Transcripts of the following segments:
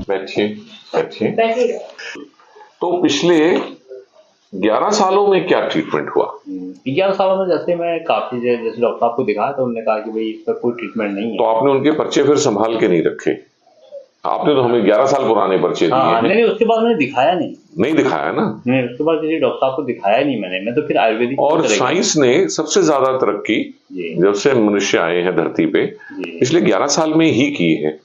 बैठिए बैठिए। तो पिछले 11 सालों में क्या ट्रीटमेंट हुआ? 11 सालों में जैसे मैं काफी जैसे डॉक्टर साहब को दिखाया तो उन्होंने कहा कि भाई इस पर कोई ट्रीटमेंट नहीं है। तो आपने उनके पर्चे फिर संभाल के नहीं रखे? आपने तो हमें 11 साल पुराने पर्चे दिए हैं। नहीं, उसके बाद मैंने दिखाया नहीं दिखाया ना। नहीं, उसके बाद किसी डॉक्टर साहब को दिखाया नहीं मैं तो फिर आयुर्वेदिक। और साइंस ने सबसे ज्यादा तरक्की जब से मनुष्य आए हैं धरती पे पिछले 11 साल में ही की है।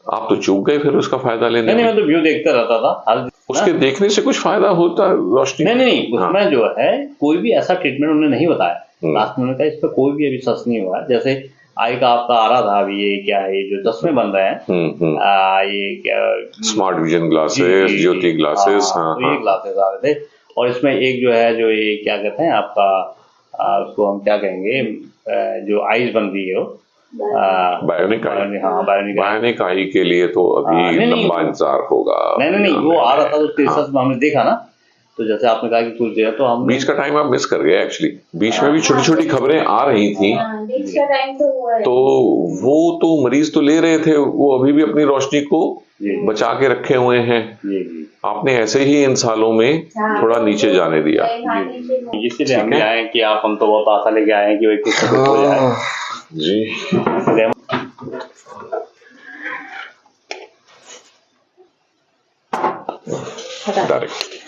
आप तो चूक गए फिर उसका फायदा लेने। नहीं, मैं तो व्यू देखता रहता था। उसके देखने से कुछ फायदा होता रोशनी? नहीं, उसमें जो है कोई भी ऐसा ट्रीटमेंट उन्होंने नहीं बताया। लास्ट में उन्होंने कहा इस पर कोई भी अभी सच नहीं हुआ। जैसे आई का आपका आ रहा था अभी, ये क्या है, ये जो चश्मे बन रहे हैं, ये क्या, स्मार्ट विजन ग्लासेस, ज्योति ग्लासेस। तो ये ग्लासेस आ रहे थे। और इसमें एक जो है, जो ये क्या कहते हैं आपका, उसको हम क्या कहेंगे, जो आईज बन रही है वो बायोनिक आई। हाँ, बायोनिक आई के लिए तो अभी लंबा इंतजार होगा। नहीं, वो आ रहा था तो रिसर्च में हमने देखा ना। तो जैसे आपने कहा कि कुछ देर तो हम बीच का टाइम आप मिस कर गए एक्चुअली। बीच में भी छोटी छोटी खबरें आ रही थी। तो वो तो मरीज तो ले रहे थे, वो अभी भी अपनी रोशनी को बचा के रखे हुए हैं। आपने ऐसे ही इन सालों में थोड़ा नीचे जाने दिया। इसीलिए हम आए कि हम तो बहुत आशा लेके आए हैं कि कुछ हो जाए जी। डायरेक्ट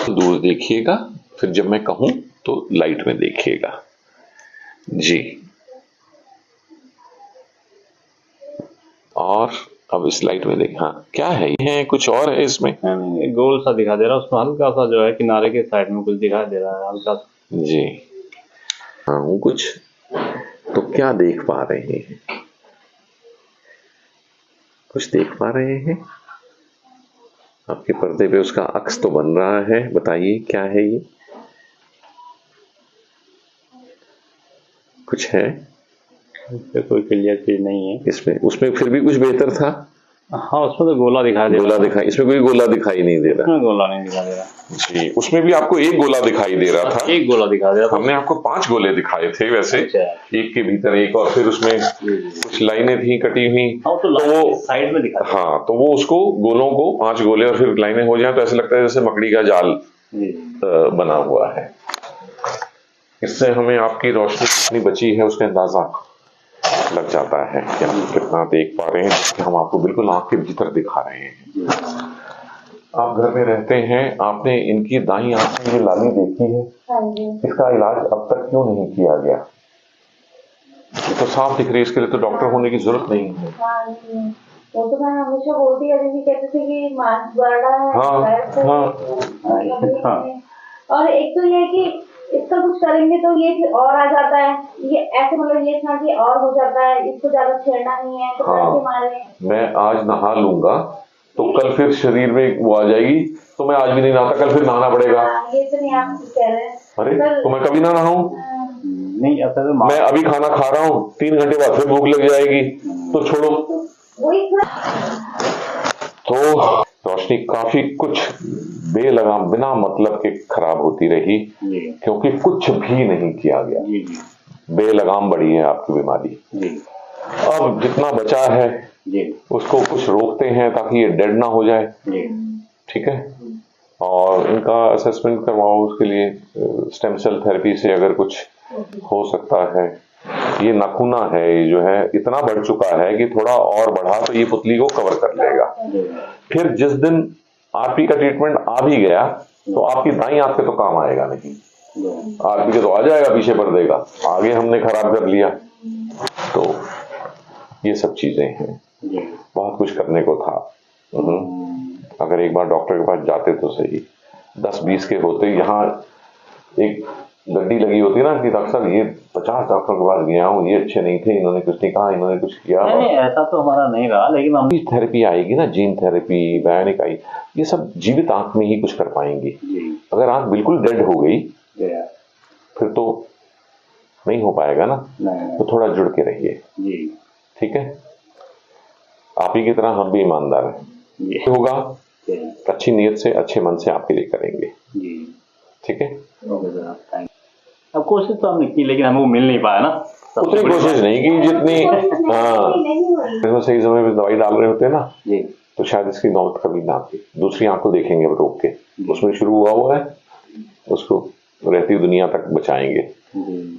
दूर देखिएगा, फिर जब मैं कहूं तो लाइट में देखिएगा जी। और अब इस लाइट में देख, हाँ क्या है, ये कुछ और है इसमें? गोल सा दिखा दे रहा है, उसमें हल्का सा जो है किनारे के साइड में कुछ दिखाई दे रहा है हल्का सा जी। हाँ कुछ तो क्या देख पा रहे हैं? कुछ देख पा रहे हैं? आपके पर्दे पे उसका अक्स तो बन रहा है, बताइए क्या है ये? कुछ है? कोई क्लियर चीज नहीं है इसमें। उसमें फिर भी कुछ बेहतर था। हाँ, उसमें तो गोला दिखाई दे रहा है। इसमें कोई गोला दिखाई नहीं दे रहा। गोला नहीं दिखाई दे रहा जी। उसमें भी आपको एक गोला दिखाई दे रहा था। एक गोला दिखा दे रहा था। हमने आपको 5 गोले दिखाए थे वैसे। एक के भीतर एक, और फिर उसमें कुछ लाइनें थी कटी हुई। तो वो साइड में दिखा। हाँ, तो वो उसको गोलों को 5 गोले और फिर लाइनें हो जाए तो ऐसे लगता है जैसे मकड़ी का जाल बना हुआ है। इससे हमें आपकी रोशनी कितनी बची है उसका अंदाजा लग जाता है कि हम कितना देख पा रहे हैं, कि हम आपको बिल्कुल आंख के भीतर दिखा रहे हैं। आप घर में रहते हैं, आपने इनकी दाईं आंख में ये लाली देखी है, इसका इलाज अब तक क्यों नहीं किया गया? तो साफ दिख रही है, इसके लिए तो डॉक्टर होने की जरूरत नहीं है। वो तो मैं हमेशा बोलती रहती थी, कहते थे कि मार्क्स बढ़ रहा है। और एक तो ये कि इसका कुछ करेंगे तो ये फिर और आ जाता है, ये ऐसे मतलब ये था कि और हो जाता है, इसको ज्यादा छेड़ना नहीं है तो कैसे मारे। मैं आज नहा लूंगा तो कल फिर शरीर में वो आ जाएगी, तो मैं आज भी नहीं नहाता, कल फिर नहाना पड़ेगा। ये तो नहीं आप कह रहे हैं। अरे तो मैं कभी ना नहाऊं? नहीं, ऐसा तो मैं अभी खाना खा रहा हूँ, 3 घंटे बाद फिर भूख लग जाएगी, तो छोड़ो। तो रोशनी काफी कुछ बेलगाम बिना मतलब के खराब होती रही, क्योंकि कुछ भी नहीं किया गया। बेलगाम बढ़ी है आपकी बीमारी। अब जितना बचा है उसको कुछ रोकते हैं ताकि ये डेड ना हो जाए। ठीक है। और इनका असेसमेंट करवाओ, उसके लिए स्टेम सेल थेरेपी से अगर कुछ हो सकता है। ये नाखूना है, ये जो है इतना बढ़ चुका है कि थोड़ा और बढ़ा तो ये पुतली को कवर कर लेगा। फिर जिस दिन आरपी का ट्रीटमेंट आ भी गया तो आपकी दाईं आंख पे तो काम आएगा नहीं, आरपी के तो आ जाएगा पीछे पर्दे का, आगे हमने खराब कर लिया। तो ये सब चीजें हैं, बहुत कुछ करने को था। अगर एक बार डॉक्टर के पास जाते तो सही, 10-20 के होते। यहाँ एक गड्डी लगी होती ना कि डॉक्टर साहब ये 50 डॉक्टर के पास गया हूँ, ये अच्छे नहीं थे, इन्होंने कुछ नहीं कहा, इन्होंने कुछ किया। नहीं, ऐसा तो हमारा नहीं रहा, लेकिन हम थेरेपी आएगी ना, जीन थेरेपी, बायोनिक आई, ये सब जीवित आंख में ही कुछ कर पाएंगी। अगर आंख बिल्कुल डेड हो गई फिर तो नहीं हो पाएगा ना। तो थोड़ा जुड़ के रहिए, ठीक है। आप ही की तरह हम भी ईमानदार हैं। होगा अच्छी नीयत से, अच्छे मन से आपके लिए करेंगे, ठीक है। अब कोशिश तो हमने की, लेकिन हमें वो मिल नहीं पाया ना, उतनी कोशिश नहीं की जितनी। हाँ, इसमें सही समय पे दवाई डाल रहे होते हैं ना जी, तो शायद इसकी नौबत कभी ना आती। दूसरी आंख को देखेंगे अब रोक के, उसमें शुरू हुआ है, उसको रहती दुनिया तक बचाएंगे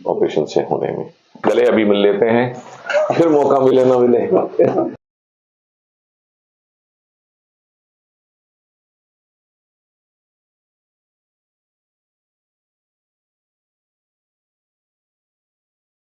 ऑपरेशन से होने में। चले अभी मिल लेते हैं, फिर मौका मिले ना मिले।